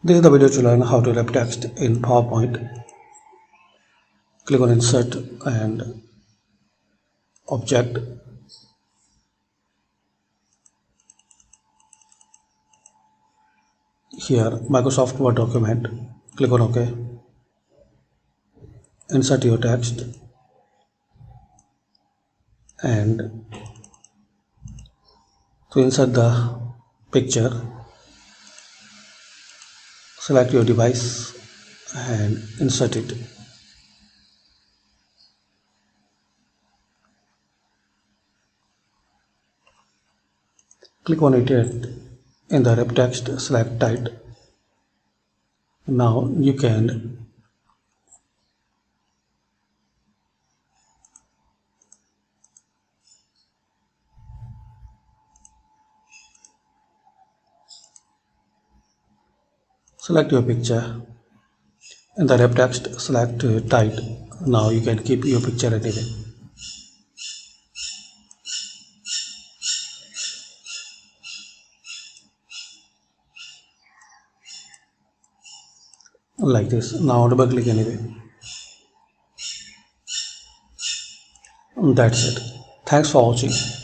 This is the video to learn how to wrap text in PowerPoint. Click on Insert and Object. Here, Microsoft Word document. Click on OK. Insert your text and to insert the picture, select your device and insert it. Click on it in the wrap text, select Tight. Now you can select your picture. In the wrap text, select Tight. Now you can keep your picture anyway. Like this. Now double click anyway. That's it. Thanks for watching.